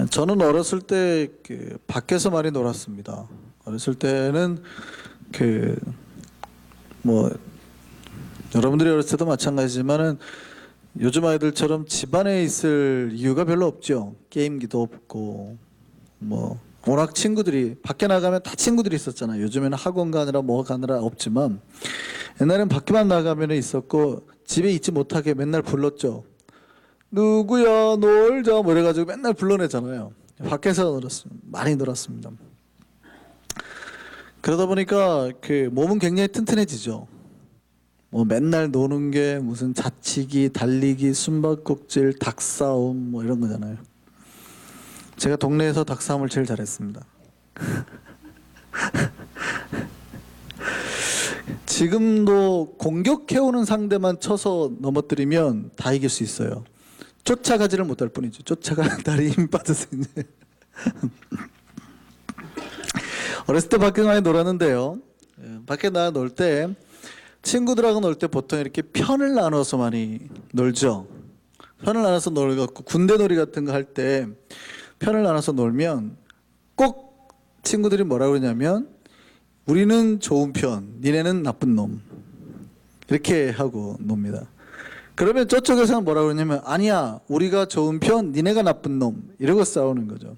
저는 어렸을 때 밖에서 많이 놀았습니다. 어렸을 때는 뭐 여러분들이 어렸을 때도 마찬가지지만은 요즘 아이들처럼 집안에 있을 이유가 별로 없죠. 게임기도 없고 뭐 워낙 친구들이 밖에 나가면 다 친구들이 있었잖아요. 요즘에는 학원 가느라 뭐 가느라 없지만 옛날엔 밖에만 나가면 있었고 집에 있지 못하게 맨날 불렀죠. 누구야 놀자 뭐 이래가지고 맨날 불러내잖아요. 밖에서 많이 놀았습니다. 그러다 보니까 몸은 굉장히 튼튼해지죠. 뭐 맨날 노는 게 무슨 자치기, 달리기, 숨바꼭질, 닭싸움 뭐 이런 거잖아요. 제가 동네에서 닭싸움을 제일 잘했습니다. 지금도 공격해오는 상대만 쳐서 넘어뜨리면 다 이길 수 있어요. 쫓아가지를 못할 뿐이죠. 쫓아가다리 힘 빠져서 이제 어렸을 때 밖에 많이 놀았는데요. 밖에 나가 놀 때 친구들하고 놀 때 보통 이렇게 편을 나눠서 많이 놀죠. 편을 나눠서 놀고 군대 놀이 같은 거 할 때 편을 나눠서 놀면 꼭 친구들이 뭐라고 그러냐면 우리는 좋은 편, 니네는 나쁜 놈 이렇게 하고 놉니다. 그러면 저쪽에서는 뭐라고 그러냐면 아니야 우리가 좋은 편, 니네가 나쁜 놈 이러고 싸우는 거죠.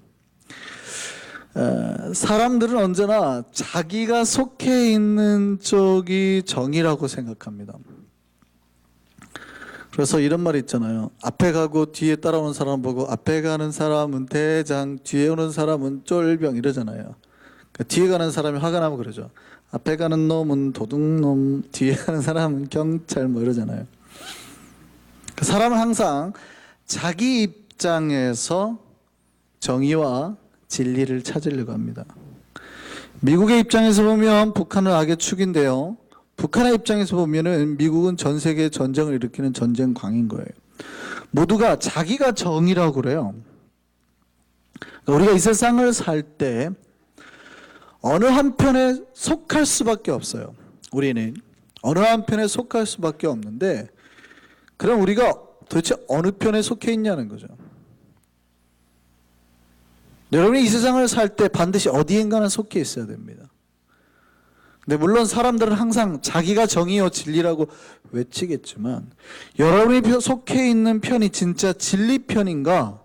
사람들은 언제나 자기가 속해 있는 쪽이 정의라고 생각합니다. 그래서 이런 말이 있잖아요. 앞에 가고 뒤에 따라오는 사람 보고 앞에 가는 사람은 대장, 뒤에 오는 사람은 쫄병 이러잖아요. 그러니까 뒤에 가는 사람이 화가 나면 그러죠. 앞에 가는 놈은 도둑놈, 뒤에 가는 사람은 경찰 뭐 이러잖아요. 사람은 항상 자기 입장에서 정의와 진리를 찾으려고 합니다. 미국의 입장에서 보면 북한은 악의 축인데요. 북한의 입장에서 보면은 미국은 전 세계 전쟁을 일으키는 전쟁광인 거예요. 모두가 자기가 정의라고 그래요. 우리가 이 세상을 살 때 어느 한편에 속할 수밖에 없어요. 우리는 어느 한편에 속할 수밖에 없는데 그럼 우리가 도대체 어느 편에 속해 있냐는 거죠. 여러분이 이 세상을 살 때 반드시 어디인가는 속해 있어야 됩니다. 근데 물론 사람들은 항상 자기가 정의요 진리라고 외치겠지만 여러분이 속해 있는 편이 진짜 진리 편인가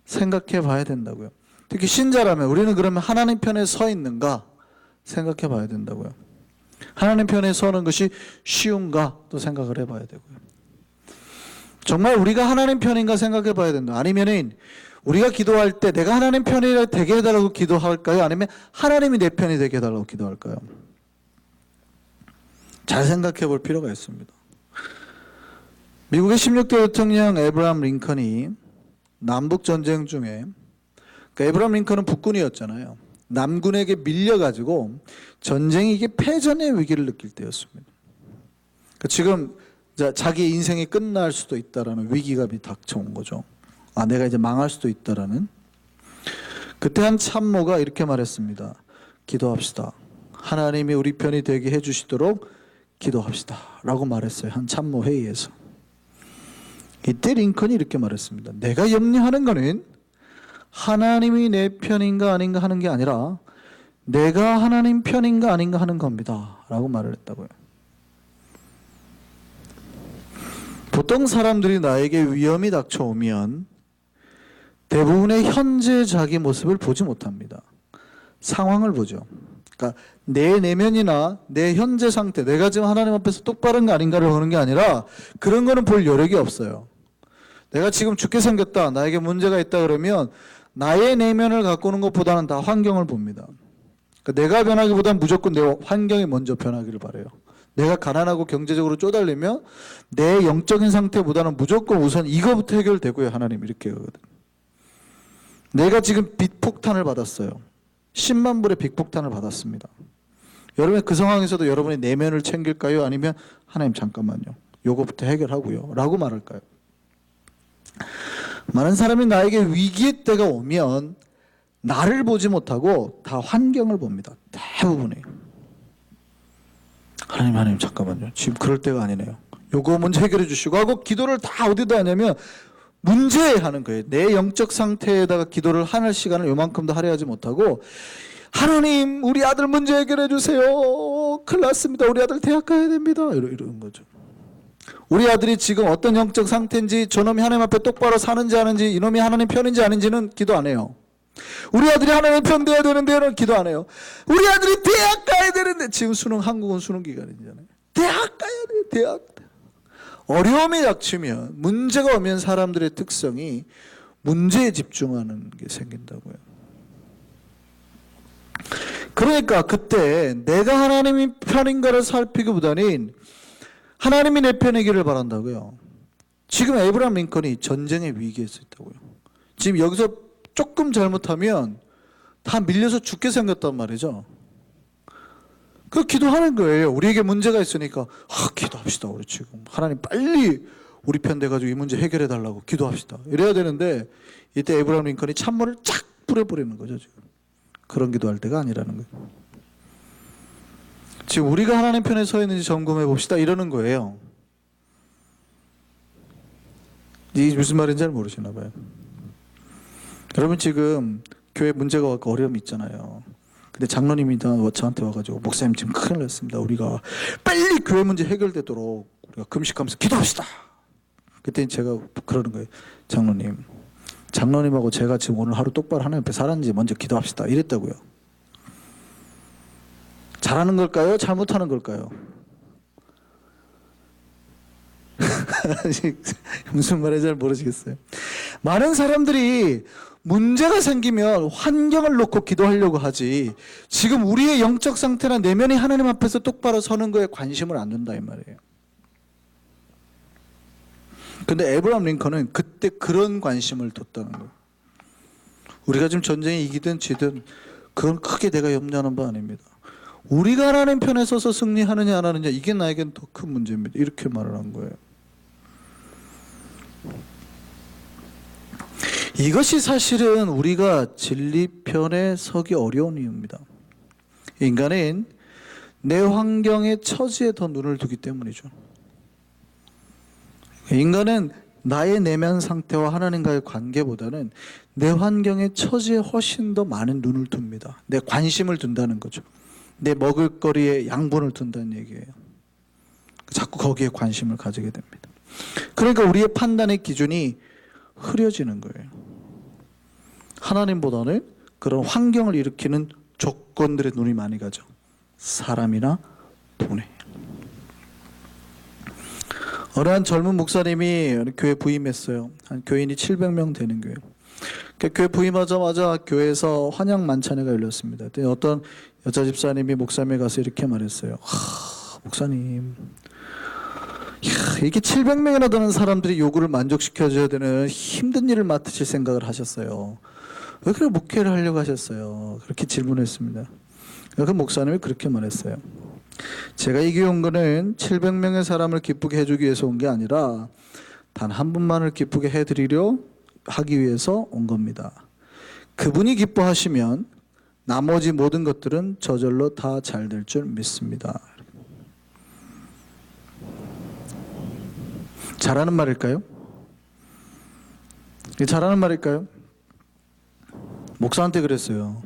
생각해 봐야 된다고요. 특히 신자라면 우리는 그러면 하나님 편에 서 있는가 생각해 봐야 된다고요. 하나님 편에 서는 것이 쉬운가 또 생각을 해봐야 되고요. 정말 우리가 하나님 편인가 생각해 봐야 된다. 아니면은 우리가 기도할 때 내가 하나님 편이 되게 해달라고 기도할까요? 아니면 하나님이 내 편이 되게 해달라고 기도할까요? 잘 생각해 볼 필요가 있습니다. 미국의 16대 대통령 에브라함 링컨이 남북전쟁 중에 에브라함 링컨은 북군이었잖아요. 남군에게 밀려가지고 전쟁이 이게 패전의 위기를 느낄 때였습니다. 지금 자기 인생이 끝날 수도 있다라는 위기감이 닥쳐온 거죠. 아, 내가 이제 망할 수도 있다라는. 그때 한 참모가 이렇게 말했습니다. 기도합시다. 하나님이 우리 편이 되게 해주시도록 기도합시다. 라고 말했어요. 한 참모 회의에서. 이때 링컨이 이렇게 말했습니다. 내가 염려하는 거는 하나님이 내 편인가 아닌가 하는 게 아니라 내가 하나님 편인가 아닌가 하는 겁니다. 라고 말을 했다고요. 보통 사람들이 나에게 위험이 닥쳐오면 대부분의 현재 자기 모습을 보지 못합니다. 상황을 보죠. 그러니까 내 내면이나 내 현재 상태, 내가 지금 하나님 앞에서 똑바른가 아닌가를 보는 게 아니라 그런 거는 볼 여력이 없어요. 내가 지금 죽게 생겼다, 나에게 문제가 있다 그러면 나의 내면을 갖고 오는 것보다는 다 환경을 봅니다. 그러니까 내가 변하기보다는 무조건 내 환경이 먼저 변하기를 바라요. 내가 가난하고 경제적으로 쪼달리면 내 영적인 상태보다는 무조건 우선 이거부터 해결되고요. 하나님 이렇게 하거든. 내가 지금 빚폭탄을 받았어요. 10만 불의 빚폭탄을 받았습니다. 여러분 그 상황에서도 여러분의 내면을 챙길까요? 아니면 하나님 잠깐만요. 요거부터 해결하고요. 라고 말할까요? 많은 사람이 나에게 위기의 때가 오면 나를 보지 못하고 다 환경을 봅니다. 대부분이. 하나님 잠깐만요. 지금 그럴 때가 아니네요. 요거 먼저 해결해 주시고 하고 기도를 다 어디다 하냐면 문제하는 거예요. 내 영적 상태에다가 기도를 하는 시간을 요만큼도 할애하지 못하고 하나님 우리 아들 문제 해결해 주세요. 큰일 났습니다. 우리 아들 대학 가야 됩니다. 이런 거죠. 우리 아들이 지금 어떤 영적 상태인지 저놈이 하나님 앞에 똑바로 사는지 아는지 이놈이 하나님 편인지 아닌지는 기도 안 해요. 우리 아들이 하나님 편 돼야 되는데는 기도 안 해요. 우리 아들이 대학 가야 되는데 지금 한국은 수능 기간이잖아요. 대학 가야 돼. 대학. 어려움이 닥치면 문제가 오면 사람들의 특성이 문제에 집중하는 게 생긴다고요. 그러니까 그때 내가 하나님의 편인가를 살피기보다는 하나님이 내 편이기를 바란다고요. 지금 에이브라함 링컨이 전쟁의 위기에 있었다고요. 지금 여기서 조금 잘못하면 다 밀려서 죽게 생겼단 말이죠. 그 기도하는 거예요. 우리에게 문제가 있으니까 기도합시다. 우리 지금 하나님 빨리 우리 편 돼가지고 이 문제 해결해 달라고 기도합시다. 이래야 되는데 이때 에이브라함 링컨이 찬물을 쫙 뿌려버리는 거죠. 지금 그런 기도할 때가 아니라는 거예요. 지금 우리가 하나님 편에 서 있는지 점검해 봅시다 이러는 거예요. 이게 무슨 말인지 잘 모르시나 봐요. 여러분 지금 교회 문제가 왔고 어려움이 있잖아요. 근데 장로님이 저한테 와가지고 목사님 지금 큰일 났습니다. 우리가 빨리 교회 문제 해결되도록 우리가 금식하면서 기도합시다. 그때 제가 그러는 거예요. 장로님하고 제가 지금 오늘 하루 똑바로 하나님 앞에 살았는지 먼저 기도합시다. 이랬다고요. 잘하는 걸까요? 잘못하는 걸까요? 무슨 말인지 잘 모르시겠어요. 많은 사람들이 문제가 생기면 환경을 놓고 기도하려고 하지 지금 우리의 영적 상태나 내면이 하나님 앞에서 똑바로 서는 거에 관심을 안 둔다 이 말이에요. 근데 에이브라함 링컨은 그때 그런 관심을 뒀다는 거예요. 우리가 지금 전쟁에 이기든 지든 그건 크게 내가 염려하는 바 아닙니다. 우리가 하나님 편에 서서 승리하느냐 안 하느냐 이게 나에겐 더 큰 문제입니다. 이렇게 말을 한 거예요. 이것이 사실은 우리가 진리 편에 서기 어려운 이유입니다. 인간은 내 환경의 처지에 더 눈을 두기 때문이죠. 인간은 나의 내면 상태와 하나님과의 관계보다는 내 환경의 처지에 훨씬 더 많은 눈을 둡니다. 내 관심을 둔다는 거죠. 내 먹을거리에 양분을 둔다는 얘기예요. 자꾸 거기에 관심을 가지게 됩니다. 그러니까 우리의 판단의 기준이 흐려지는 거예요. 하나님보다는 그런 환경을 일으키는 조건들의 눈이 많이 가죠. 사람이나 돈에. 어느 한 젊은 목사님이 교회 부임했어요. 한 교인이 700명 되는 교회. 교회 부임하자마자 교회에서 환영 만찬회가 열렸습니다. 어떤 여자 집사님이 목사님에 가서 이렇게 말했어요. 목사님, 이게 700명이나 되는 사람들이 요구를 만족시켜줘야 되는 힘든 일을 맡으실 생각을 하셨어요. 왜 그래 목회를 하려고 하셨어요? 그렇게 질문했습니다. 그 목사님이 그렇게 말했어요. 제가 이 교회 온 거는 700명의 사람을 기쁘게 해주기 위해서 온 게 아니라 단 한 분만을 기쁘게 해드리려 하기 위해서 온 겁니다. 그분이 기뻐하시면 나머지 모든 것들은 저절로 다 잘 될 줄 믿습니다. 잘하는 말일까요? 잘하는 말일까요? 목사한테 그랬어요.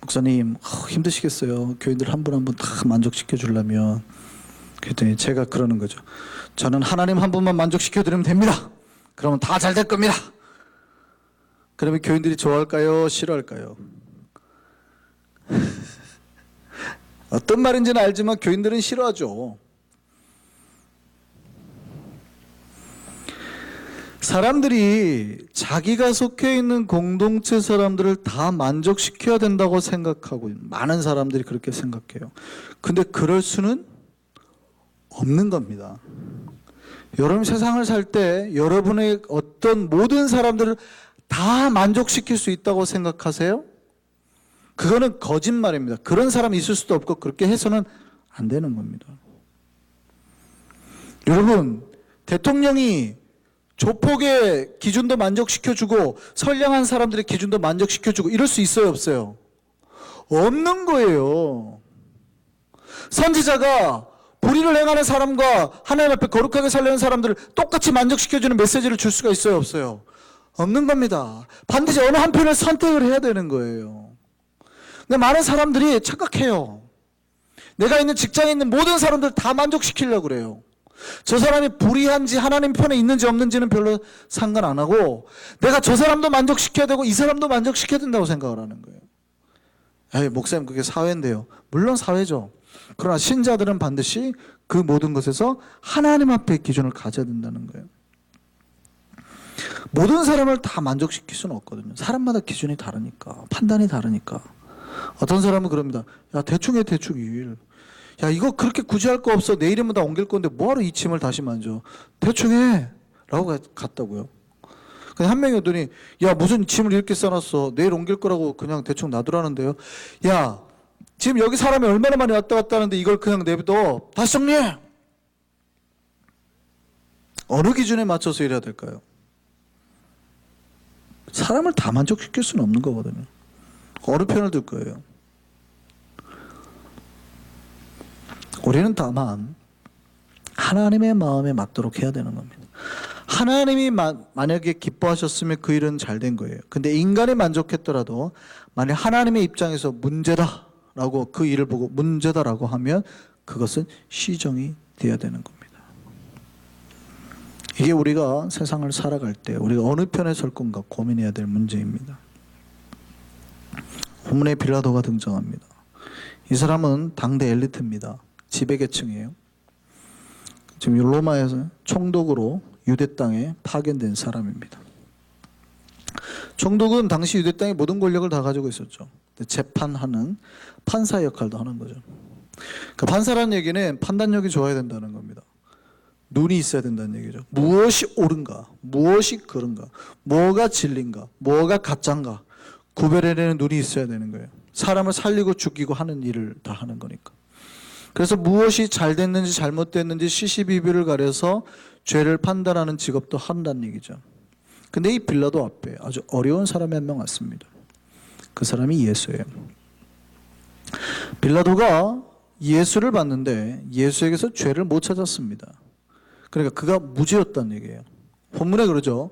목사님 힘드시겠어요. 교인들 한 분 한 분 다 만족시켜 주려면. 그랬더니 제가 그러는 거죠. 저는 하나님 한 분만 만족시켜 드리면 됩니다. 그러면 다 잘 될 겁니다. 그러면 교인들이 좋아할까요? 싫어할까요? 어떤 말인지는 알지만 교인들은 싫어하죠. 사람들이 자기가 속해 있는 공동체 사람들을 다 만족시켜야 된다고 생각하고 많은 사람들이 그렇게 생각해요. 근데 그럴 수는 없는 겁니다. 여러분 세상을 살 때 여러분의 어떤 모든 사람들을 다 만족시킬 수 있다고 생각하세요? 그거는 거짓말입니다. 그런 사람이 있을 수도 없고 그렇게 해서는 안 되는 겁니다. 여러분 대통령이 조폭의 기준도 만족시켜주고 선량한 사람들의 기준도 만족시켜주고 이럴 수 있어요 없어요? 없는 거예요. 선지자가 불의를 행하는 사람과 하나님 앞에 거룩하게 살려는 사람들을 똑같이 만족시켜주는 메시지를 줄 수가 있어요, 없어요? 없는 겁니다. 반드시 어느 한편을 선택을 해야 되는 거예요. 근데 많은 사람들이 착각해요. 내가 있는 직장에 있는 모든 사람들 다 만족시키려고 그래요. 저 사람이 불의한지 하나님 편에 있는지 없는지는 별로 상관 안 하고 내가 저 사람도 만족시켜야 되고 이 사람도 만족시켜야 된다고 생각을 하는 거예요. 에이, 목사님 그게 사회인데요. 물론 사회죠. 그러나 신자들은 반드시 그 모든 것에서 하나님 앞에 기준을 가져야 된다는 거예요. 모든 사람을 다 만족시킬 수는 없거든요. 사람마다 기준이 다르니까, 판단이 다르니까. 어떤 사람은 그럽니다. 야, 대충 해, 대충 일. 야, 이거 그렇게 굳이 할 거 없어. 내일이면 다 옮길 건데 뭐하러 이 침을 다시 만져. 대충 해. 라고 갔다고요. 근데 한 명이 오더니, 야, 무슨 짐을 이렇게 써놨어. 내일 옮길 거라고 그냥 대충 놔두라는데요. 야, 지금 여기 사람이 얼마나 많이 왔다 갔다 하는데 이걸 그냥 내비둬. 다시 정리해. 어느 기준에 맞춰서 일해야 될까요? 사람을 다 만족시킬 수는 없는 거거든요. 어느 편을 들 거예요? 우리는 다만 하나님의 마음에 맞도록 해야 되는 겁니다. 하나님이 만약에 기뻐하셨으면 그 일은 잘 된 거예요. 근데 인간이 만족했더라도 만약 하나님의 입장에서 문제다라고 그 일을 보고 문제다라고 하면 그것은 시정이 돼야 되는 겁니다. 이게 우리가 세상을 살아갈 때 우리가 어느 편에 설 건가 고민해야 될 문제입니다. 본문에 빌라도가 등장합니다. 이 사람은 당대 엘리트입니다. 지배계층이에요. 지금 로마에서 총독으로 유대 땅에 파견된 사람입니다. 총독은 당시 유대 땅의 모든 권력을 다 가지고 있었죠. 재판하는 판사 역할도 하는 거죠. 그러니까 판사라는 얘기는 판단력이 좋아야 된다는 겁니다. 눈이 있어야 된다는 얘기죠. 무엇이 옳은가, 무엇이 그른가, 뭐가 진리인가, 뭐가 가짜인가 구별해내는 눈이 있어야 되는 거예요. 사람을 살리고 죽이고 하는 일을 다 하는 거니까. 그래서 무엇이 잘 됐는지 잘못됐는지 시시비비를 가려서 죄를 판단하는 직업도 한다는 얘기죠. 근데 이 빌라도 앞에 아주 어려운 사람이 한 명 왔습니다. 그 사람이 예수예요. 빌라도가 예수를 봤는데 예수에게서 죄를 못 찾았습니다. 그러니까 그가 무죄였다는 얘기예요. 본문에 그러죠.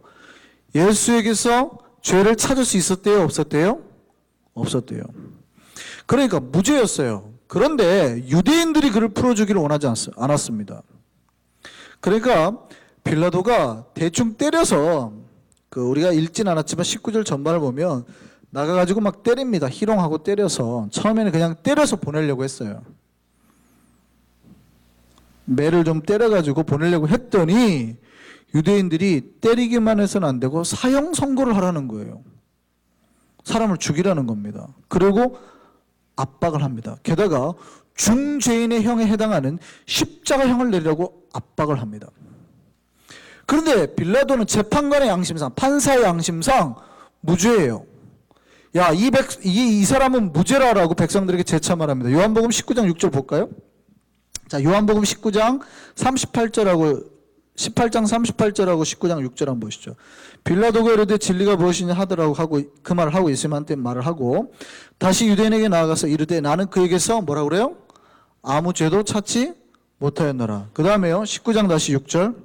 예수에게서 죄를 찾을 수 있었대요? 없었대요? 없었대요. 그러니까 무죄였어요. 그런데 유대인들이 그를 풀어주기를 원하지 않았습니다. 그러니까 빌라도가 대충 때려서 우리가 읽진 않았지만 19절 전반을 보면 나가가지고 막 때립니다. 희롱하고 때려서 처음에는 그냥 때려서 보내려고 했어요. 매를 좀 때려가지고 보내려고 했더니 유대인들이 때리기만 해서는 안 되고 사형 선고를 하라는 거예요. 사람을 죽이라는 겁니다. 그리고 압박을 합니다. 게다가 중죄인의 형에 해당하는 십자가형을 내리라고 압박을 합니다. 그런데 빌라도는 재판관의 양심상, 판사의 양심상 무죄예요. 야, 이 사람은 무죄라라고 백성들에게 재참을 합니다. 요한복음 19장 6절 볼까요? 자, 요한복음 19장 38절하고 18장 38절하고 19장 6절 한번 보시죠. 빌라도가 이르되 진리가 무엇이냐 하더라고 하고 그 말을 하고 있으면 한때 말을 하고 다시 유대인에게 나아가서 이르되 나는 그에게서 뭐라 그래요? 아무 죄도 찾지 못하였노라. 그 다음에요. 19장 다시 6절.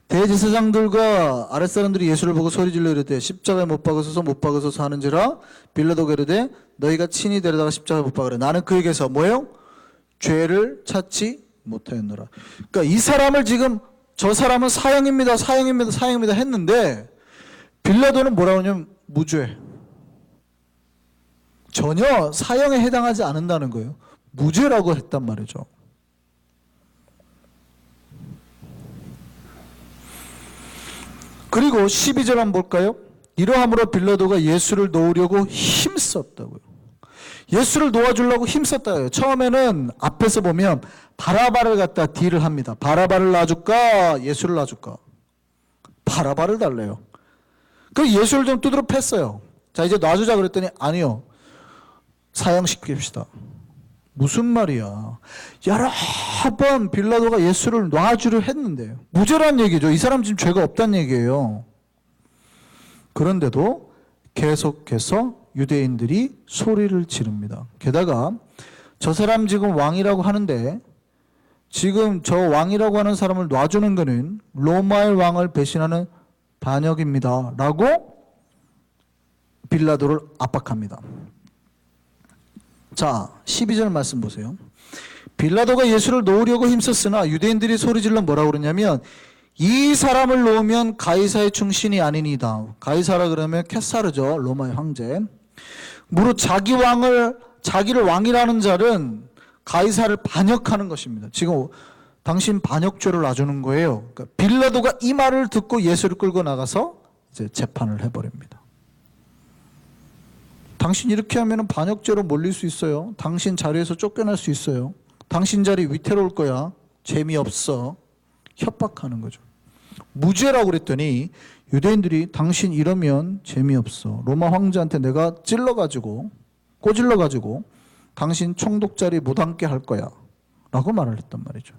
대제사장들과 아랫사람들이 예수를 보고 소리질러 이르되 십자가에 못 박으소서 못 박으소서 하는지라. 빌라도가 이르되 너희가 친히 데려다가 십자가에 못 박으라. 나는 그에게서 뭐예요? 죄를 찾지 못하였노라. 그러니까 이 사람을 지금 저 사람은 사형입니다, 사형입니다, 사형입니다 했는데 빌라도는 뭐라고 하냐면 무죄. 전혀 사형에 해당하지 않는다는 거예요. 무죄라고 했단 말이죠. 그리고 12절 한번 볼까요? 이러함으로 빌라도가 예수를 놓으려고 힘썼다고요. 예수를 놓아주려고 힘썼다고요. 처음에는 앞에서 보면 바라바를 갖다 딜을 합니다. 바라바를 놔줄까? 예수를 놔줄까? 바라바를 달래요. 그래서 예수를 좀 두드러 팼어요. 자, 이제 놔주자 그랬더니 아니요. 사형시킵시다. 무슨 말이야. 여러 번 빌라도가 예수를 놔주려 했는데 무죄란 얘기죠. 이 사람 지금 죄가 없다는 얘기예요. 그런데도 계속해서 유대인들이 소리를 지릅니다. 게다가 저 사람 지금 왕이라고 하는데 지금 저 왕이라고 하는 사람을 놔주는 것은 로마의 왕을 배신하는 반역입니다 라고 빌라도를 압박합니다. 자, 12절 말씀 보세요. 빌라도가 예수를 놓으려고 힘썼으나 유대인들이 소리질러 뭐라고 그러냐면 이 사람을 놓으면 가이사의 충신이 아니니다. 가이사라 그러면 케사르죠. 로마의 황제. 무릇 자기를 왕이라는 자는 가이사를 반역하는 것입니다. 지금 당신 반역죄를 놔주는 거예요. 그러니까 빌라도가 이 말을 듣고 예수를 끌고 나가서 이제 재판을 해버립니다. 당신 이렇게 하면 반역죄로 몰릴 수 있어요. 당신 자리에서 쫓겨날 수 있어요. 당신 자리 위태로울 거야. 재미없어. 협박하는 거죠. 무죄라고 그랬더니 유대인들이 당신 이러면 재미없어. 로마 황제한테 내가 꼬질러가지고 당신 총독 자리 못 앉게 할 거야 라고 말을 했단 말이죠.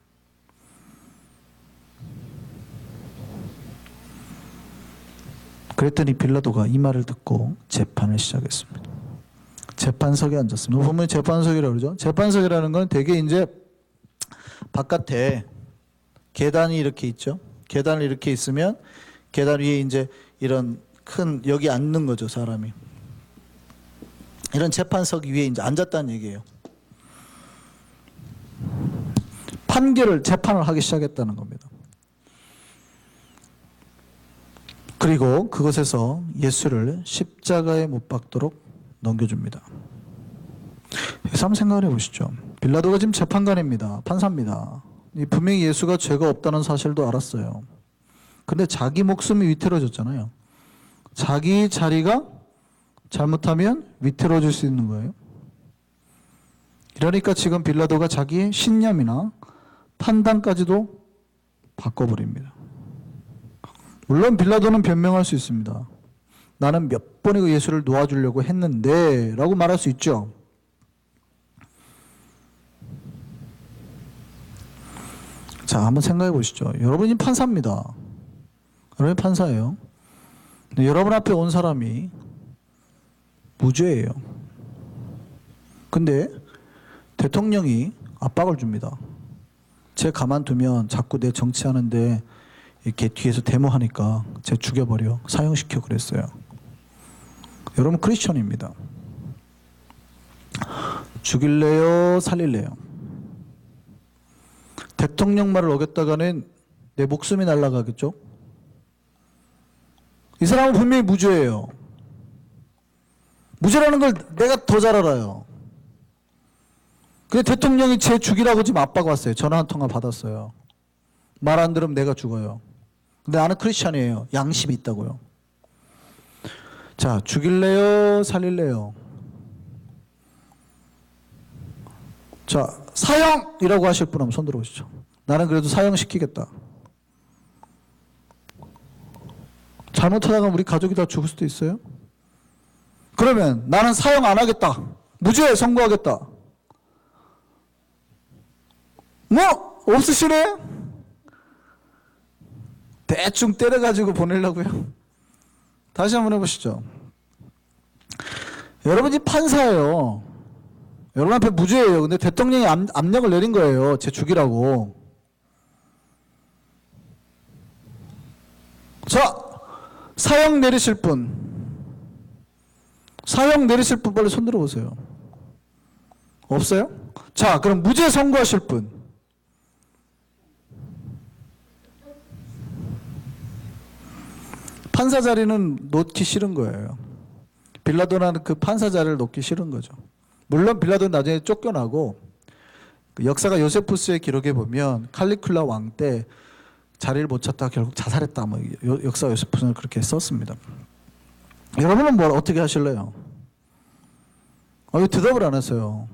그랬더니 빌라도가 이 말을 듣고 재판을 시작했습니다. 재판석에 앉았습니다. 보면 재판석이라고 그러죠. 재판석이라는 건 되게 이제 바깥에 계단이 이렇게 있죠. 계단이 이렇게 있으면 계단 위에 이제 이런 큰 여기 앉는 거죠, 사람이. 이런 재판석 위에 이제 앉았다는 얘기예요. 재판을 하기 시작했다는 겁니다. 그리고 그것에서 예수를 십자가에 못 박도록 넘겨줍니다. 그래서 한번 생각을 해보시죠. 빌라도가 지금 재판관입니다. 판사입니다. 분명히 예수가 죄가 없다는 사실도 알았어요. 근데 자기 목숨이 위태로워졌잖아요. 자기 자리가 잘못하면 위태로워질 수 있는 거예요. 그러니까 지금 빌라도가 자기의 신념이나 판단까지도 바꿔버립니다. 물론 빌라도는 변명할 수 있습니다. 나는 몇 번이고 예수를 놓아주려고 했는데 라고 말할 수 있죠. 자, 한번 생각해 보시죠. 여러분이 판사입니다. 여러분이 판사예요. 근데 여러분 앞에 온 사람이 무죄예요. 근데 대통령이 압박을 줍니다. 쟤 가만두면 자꾸 내 정치하는데 이렇게 뒤에서 데모하니까 쟤 죽여버려. 사형시켜 그랬어요. 여러분 크리스천입니다. 죽일래요? 살릴래요? 대통령 말을 어겼다가는 내 목숨이 날아가겠죠? 이 사람은 분명히 무죄예요. 무죄라는 걸 내가 더 잘 알아요. 근데 대통령이 쟤 죽이라고 지금 압박 왔어요. 전화 한 통화 받았어요. 말 안 들으면 내가 죽어요. 근데 나는 크리스천이에요. 양심이 있다고요. 자, 죽일래요? 살릴래요? 자, 사형이라고 하실 분 한번 손 들어보시죠. 나는 그래도 사형시키겠다. 잘못하다가 우리 가족이 다 죽을 수도 있어요. 그러면 나는 사형 안 하겠다. 무죄 선고하겠다. 뭐 없으시네? 대충 때려가지고 보내려고요. 다시 한번 해보시죠. 여러분이 판사예요. 여러분 앞에 무죄예요. 근데 대통령이 압력을 내린 거예요. 쟤 죽이라고. 자, 사형 내리실 분. 사형 내리실 분 빨리 손 들어보세요. 없어요? 자, 그럼 무죄 선고하실 분. 판사 자리는 놓기 싫은 거예요. 빌라도는 그 판사 자리를 놓기 싫은 거죠. 물론 빌라도는 나중에 쫓겨나고 그 역사가 요세푸스의 기록에 보면 칼리큘라 왕 때 자리를 못 찾다가 결국 자살했다. 뭐 역사 요세푸스는 그렇게 썼습니다. 여러분은 뭘 어떻게 하실래요? 왜 대답을 안 하세요?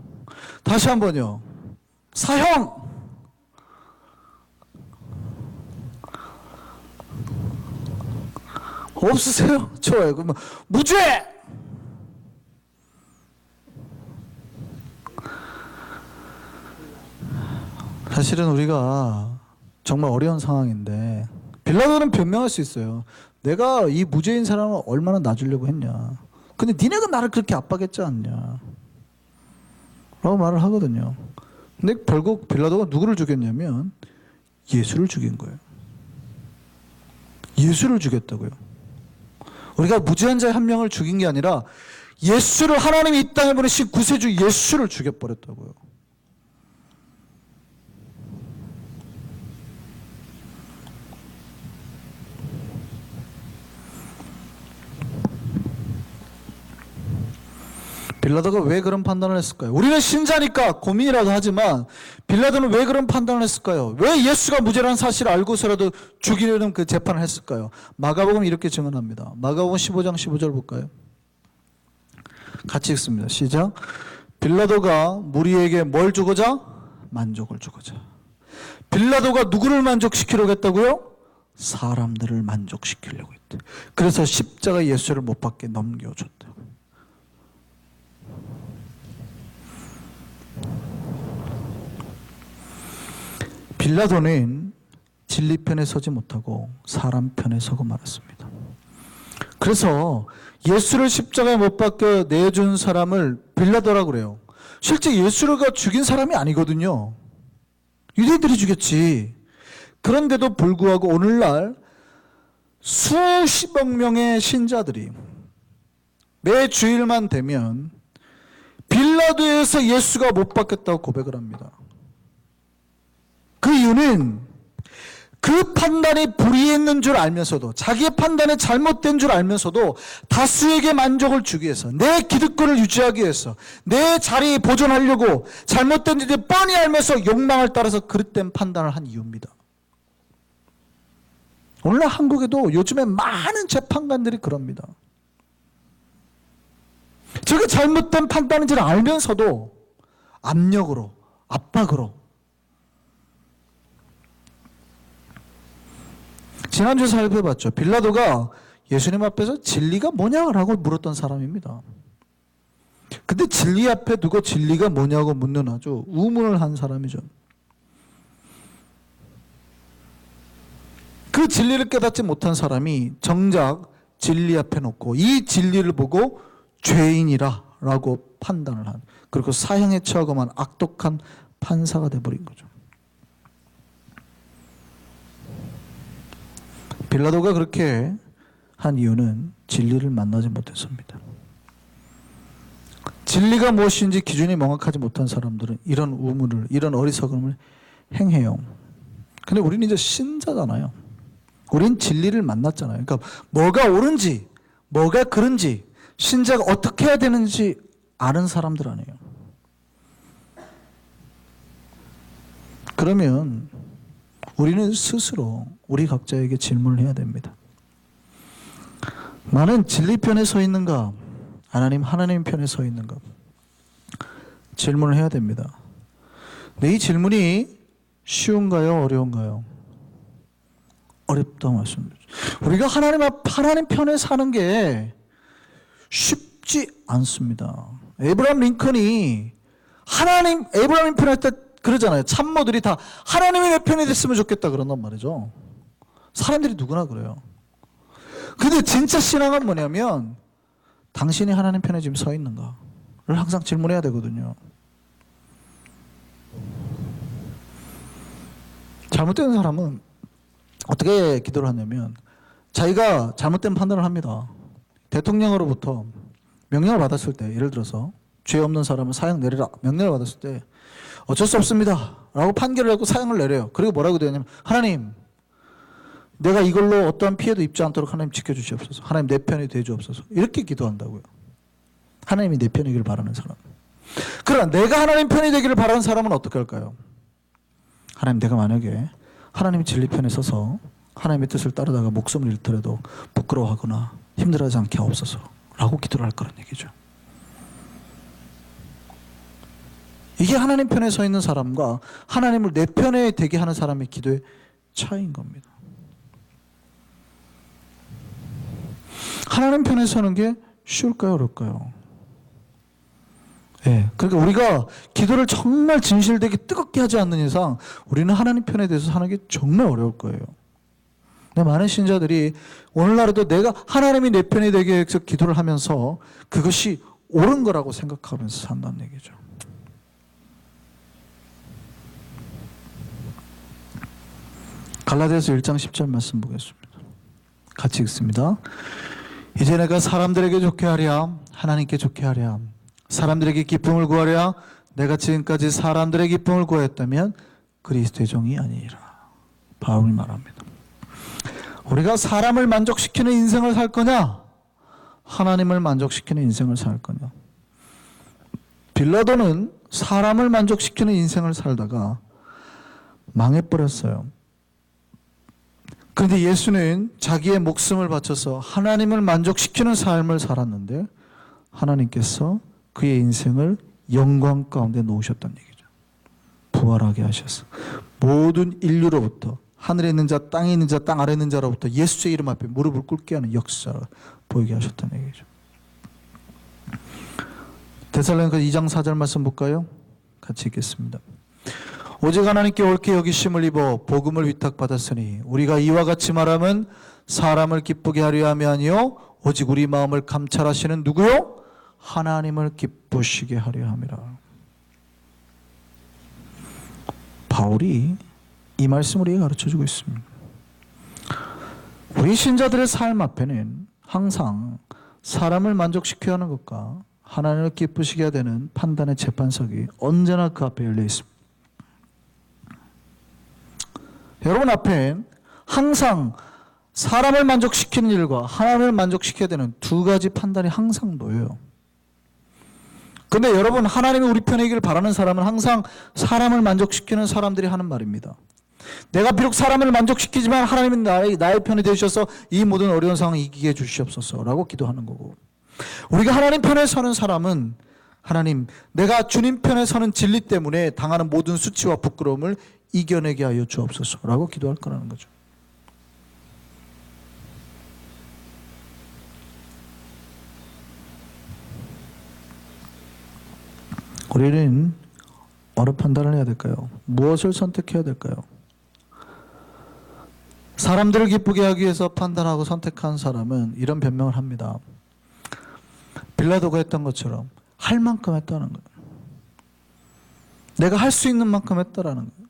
다시 한번요. 사형! 없으세요? 좋아요. 그러면 무죄! 사실은 우리가 정말 어려운 상황인데 빌라도는 변명할 수 있어요. 내가 이 무죄인 사람을 얼마나 놔주려고 했냐. 근데 니네가 나를 그렇게 압박했지 않냐 라고 말을 하거든요. 근데 결국 빌라도가 누구를 죽였냐면 예수를 죽인 거예요. 예수를 죽였다고요. 우리가 무죄한 자 한 명을 죽인 게 아니라 예수를, 하나님이 이 땅에 보내신 구세주 예수를 죽여버렸다고요. 빌라도가 왜 그런 판단을 했을까요? 우리는 신자니까 고민이라도 하지만 빌라도는 왜 그런 판단을 했을까요? 왜 예수가 무죄라는 사실을 알고서라도 죽이려는 그 재판을 했을까요? 마가복음 이렇게 증언합니다. 마가복음 15장 15절 볼까요? 같이 읽습니다. 시작. 빌라도가 무리에게 뭘 주고자? 만족을 주고자. 빌라도가 누구를 만족시키려고 했다고요? 사람들을 만족시키려고 했대. 그래서 십자가 예수를 못 박게 넘겨줬다고. 빌라도는 진리 편에 서지 못하고 사람 편에 서고 말았습니다. 그래서 예수를 십자가에 못 박혀 내준 사람을 빌라도라고 그래요. 실제 예수가 죽인 사람이 아니거든요. 유대인들이 죽였지. 그런데도 불구하고 오늘날 수십억 명의 신자들이 매 주일만 되면 빌라도에서 예수가 못 박혔다고 고백을 합니다. 그 이유는 그 판단이 불의했는 줄 알면서도, 자기의 판단이 잘못된 줄 알면서도 다수에게 만족을 주기 위해서, 내 기득권을 유지하기 위해서, 내 자리 보존하려고 잘못된 일을 뻔히 알면서 욕망을 따라서 그릇된 판단을 한 이유입니다. 오늘날 한국에도 요즘에 많은 재판관들이 그럽니다. 저게 잘못된 판단인지를 알면서도 압력으로, 압박으로. 지난주에 살펴봤죠. 빌라도가 예수님 앞에서 진리가 뭐냐고 물었던 사람입니다. 근데 진리 앞에 두고 진리가 뭐냐고 묻는 아주 우문을 한 사람이죠. 그 진리를 깨닫지 못한 사람이 정작 진리 앞에 놓고 이 진리를 보고 죄인이라 라고 판단을 한, 그리고 사형에 처하고만 악독한 판사가 돼버린 거죠. 빌라도가 그렇게 한 이유는 진리를 만나지 못해서입니다. 진리가 무엇인지 기준이 명확하지 못한 사람들은 이런 우물을, 이런 어리석음을 행해요. 근데 우리는 이제 신자잖아요. 우린 진리를 만났잖아요. 그러니까 뭐가 옳은지, 뭐가 그른지, 신자가 어떻게 해야 되는지 아는 사람들 아니에요. 그러면 우리는 스스로 우리 각자에게 질문을 해야 됩니다. 나는 진리 편에 서 있는가? 하나님 편에 서 있는가? 질문을 해야 됩니다. 근데 이 질문이 쉬운가요? 어려운가요? 어렵다고 말씀드렸죠. 우리가 하나님 편에 사는 게 쉽지 않습니다. 에브라임 링컨이 에브라임 편에 할 때 그러잖아요. 참모들이 다 하나님이 내 편이 됐으면 좋겠다 그런단 말이죠. 사람들이 누구나 그래요. 근데 진짜 신앙은 뭐냐면 당신이 하나님 편에 지금 서 있는가를 항상 질문해야 되거든요. 잘못된 사람은 어떻게 기도를 하냐면 자기가 잘못된 판단을 합니다. 대통령으로부터 명령을 받았을 때, 예를 들어서 죄 없는 사람은 사형 내리라 명령을 받았을 때 어쩔 수 없습니다 라고 판결을 하고 사형을 내려요. 그리고 뭐라고 되냐면 하나님, 내가 이걸로 어떠한 피해도 입지 않도록 하나님 지켜주시옵소서. 하나님 내 편이 되주옵소서. 이렇게 기도한다고요. 하나님이 내 편이기를 바라는 사람. 그러나 내가 하나님 편이 되기를 바라는 사람은 어떻게 할까요? 하나님, 내가 만약에 하나님 진리 편에 서서 하나님의 뜻을 따르다가 목숨을 잃더라도 부끄러워하거나 힘들어하지 않게 하옵소서 라고 기도를 할 거란 얘기죠. 이게 하나님 편에 서 있는 사람과 하나님을 내 편에 되게 하는 사람의 기도의 차이인 겁니다. 하나님 편에 서는 게 쉬울까요? 어려울까요? 네, 그러니까 우리가 기도를 정말 진실되게 뜨겁게 하지 않는 이상 우리는 하나님 편에 대해서 사는 게 정말 어려울 거예요. 근데 많은 신자들이 오늘날에도 내가 하나님이 내 편이 되게 해서 기도를 하면서 그것이 옳은 거라고 생각하면서 산다는 얘기죠. 갈라디아서 1장 10절 말씀 보겠습니다. 같이 읽습니다. 이제 내가 사람들에게 좋게 하랴 하나님께 좋게 하랴 사람들에게 기쁨을 구하랴 내가 지금까지 사람들의 기쁨을 구하였다면 그리스도의 종이 아니니라. 바울이 말합니다. 우리가 사람을 만족시키는 인생을 살 거냐 하나님을 만족시키는 인생을 살 거냐. 빌라도는 사람을 만족시키는 인생을 살다가 망해버렸어요. 그런데 예수는 자기의 목숨을 바쳐서 하나님을 만족시키는 삶을 살았는데 하나님께서 그의 인생을 영광 가운데 놓으셨다는 얘기죠. 부활하게 하셔서 모든 인류로부터 하늘에 있는 자, 땅에 있는 자, 땅 아래 있는 자로부터 예수의 이름 앞에 무릎을 꿇게 하는 역사를 보이게 하셨다는 얘기죠. 데살로니가 2장 4절 말씀 볼까요? 같이 읽겠습니다. 오직 하나님께 옳게 여기심을 입어 복음을 위탁받았으니 우리가 이와 같이 말하면 사람을 기쁘게 하려 함이 아니요 오직 우리 마음을 감찰하시는 누구요? 하나님을 기쁘시게 하려 함이라. 바울이 이 말씀을 우리에게 가르쳐주고 있습니다. 우리 신자들의 삶 앞에는 항상 사람을 만족시켜야 하는 것과 하나님을 기쁘시게 해야 되는 판단의 재판석이 언제나 그 앞에 열려 있습니다. 여러분 앞에 항상 사람을 만족시키는 일과 하나님을 만족시켜야 되는 두 가지 판단이 항상 놓여요. 근데 여러분 하나님이 우리 편에 있기를 바라는 사람은 항상 사람을 만족시키는 사람들이 하는 말입니다. 내가 비록 사람을 만족시키지만 하나님은 나의 편이 되셔서 이 모든 어려운 상황을 이기게 해주시옵소서 라고 기도하는 거고, 우리가 하나님 편에 서는 사람은 하나님 내가 주님 편에 서는 진리 때문에 당하는 모든 수치와 부끄러움을 이겨내게 하여 주옵소서 라고 기도할 거라는 거죠. 우리는 어느 판단을 해야 될까요? 무엇을 선택해야 될까요? 사람들을 기쁘게 하기 위해서 판단하고 선택한 사람은 이런 변명을 합니다. 빌라도가 했던 것처럼 할 만큼 했다는 거예요. 내가 할 수 있는 만큼 했다라는 거예요.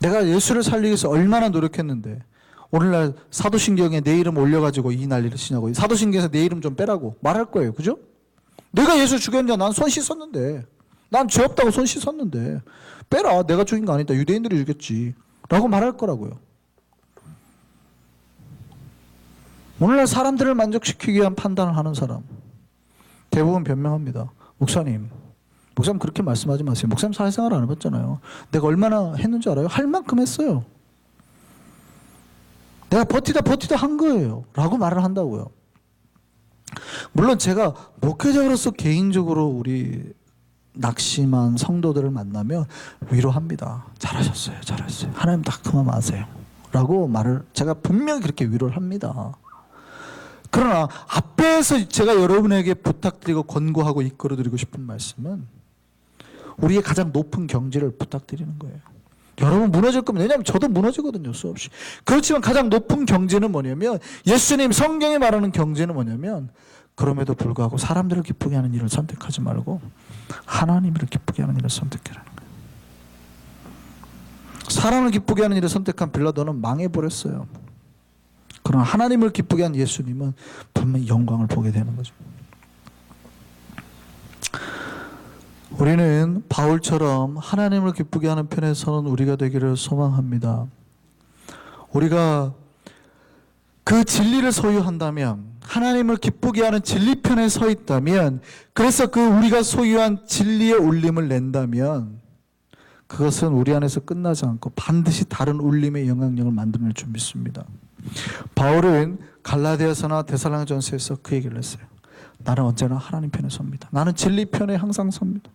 내가 예수를 살리기 위해서 얼마나 노력했는데 오늘날 사도신경에 내 이름 올려가지고 이 난리를 치냐고, 사도신경에서 내 이름 좀 빼라고 말할 거예요. 그죠? 내가 예수 죽였냐? 난 손 씻었는데, 난 죄 없다고 손 씻었는데 빼라, 내가 죽인 거 아니다, 유대인들이 죽였지 라고 말할 거라고요. 오늘날 사람들을 만족시키기 위한 판단을 하는 사람 대부분 변명합니다. 목사님 그렇게 말씀하지 마세요. 목사님 사회생활 안 해봤잖아요. 내가 얼마나 했는지 알아요? 할 만큼 했어요. 내가 버티다 한 거예요 라고 말을 한다고요. 물론 제가 목회자로서 개인적으로 우리 낙심한 성도들을 만나면 위로합니다. 잘하셨어요. 하나님 다 그만 마세요 라고 말을 제가 분명히 그렇게 위로를 합니다. 그러나 앞에서 제가 여러분에게 부탁드리고 권고하고 이끌어드리고 싶은 말씀은 우리의 가장 높은 경지를 부탁드리는 거예요. 여러분 무너질 거면, 왜냐하면 저도 무너지거든요, 수없이. 그렇지만 가장 높은 경지는 뭐냐면, 예수님 성경에 말하는 경지는 뭐냐면, 그럼에도 불구하고 사람들을 기쁘게 하는 일을 선택하지 말고 하나님을 기쁘게 하는 일을 선택하라는 거예요. 사람을 기쁘게 하는 일을 선택한 빌라도는 망해버렸어요. 그러나 하나님을 기쁘게 한 예수님은 분명히 영광을 보게 되는 거죠. 우리는 바울처럼 하나님을 기쁘게 하는 편에 서는 우리가 되기를 소망합니다. 우리가 그 진리를 소유한다면, 하나님을 기쁘게 하는 진리 편에 서 있다면, 그래서 그 우리가 소유한 진리의 울림을 낸다면 그것은 우리 안에서 끝나지 않고 반드시 다른 울림의 영향력을 만들어낼 줄 믿습니다. 바울은 갈라디아서나 데살로니가전서에서 그 얘기를 했어요. 나는 언제나 하나님 편에 섭니다. 나는 진리 편에 항상 섭니다.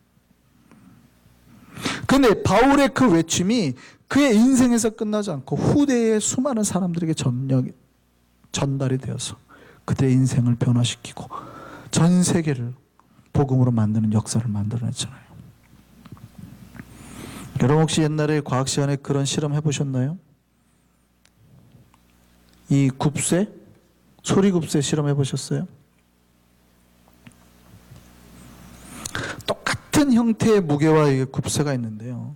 그런데 바울의 그 외침이 그의 인생에서 끝나지 않고 후대의 수많은 사람들에게 전달이 되어서 그들의 인생을 변화시키고 전 세계를 복음으로 만드는 역사를 만들어냈잖아요. 여러분 혹시 옛날에 과학 시간에 그런 실험 해보셨나요? 이 굽새, 소리굽새 실험 해보셨어요? 똑같은 형태의 무게와 굽새가 있는데요,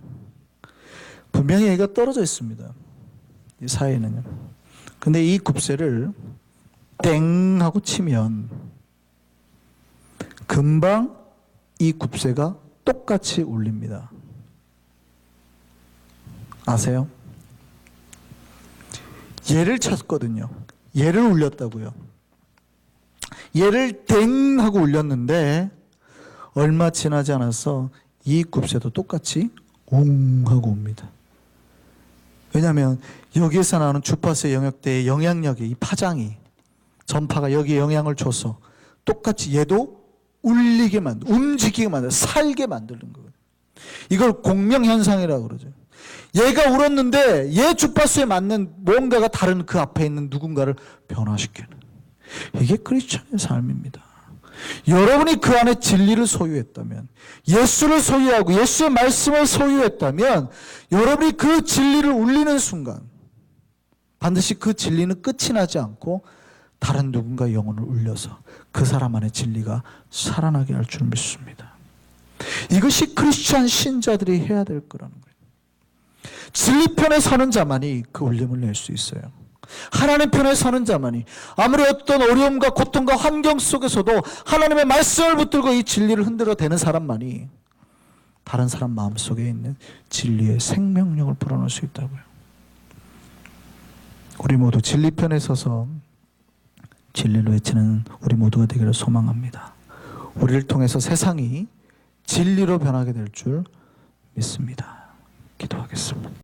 분명히 얘가 떨어져 있습니다. 이 사이에는요. 근데 이 굽새를 땡 하고 치면 금방 이 굽새가 똑같이 울립니다. 아세요? 얘를 쳤거든요. 얘를 울렸다고요. 얘를 땡 하고 울렸는데 얼마 지나지 않아서 이 굽새도 똑같이 웅 하고 옵니다. 왜냐하면 여기에서 나오는 주파수의 영역대의 영향력이 이 파장이 전파가 여기에 영향을 줘서 똑같이 얘도 울리게 만들고 움직이게 만들고 살게 만드는 거예요. 이걸 공명현상이라고 그러죠. 얘가 울었는데 얘 주파수에 맞는 뭔가가 다른 그 앞에 있는 누군가를 변화시키는, 이게 크리스천의 삶입니다. 여러분이 그 안에 진리를 소유했다면, 예수를 소유하고 예수의 말씀을 소유했다면, 여러분이 그 진리를 울리는 순간 반드시 그 진리는 끝이 나지 않고 다른 누군가의 영혼을 울려서 그 사람 안에 진리가 살아나게 할 줄 믿습니다. 이것이 크리스천 신자들이 해야 될 거라는 거예요. 진리 편에 서는 자만이 그 울림을 낼 수 있어요. 하나님 편에 서는 자만이 아무리 어떤 어려움과 고통과 환경 속에서도 하나님의 말씀을 붙들고 이 진리를 흔들어대는 사람만이 다른 사람 마음속에 있는 진리의 생명력을 불어넣을 수 있다고요. 우리 모두 진리 편에 서서 진리를 외치는 우리 모두가 되기를 소망합니다. 우리를 통해서 세상이 진리로 변하게 될 줄 믿습니다. 기도하겠습니다.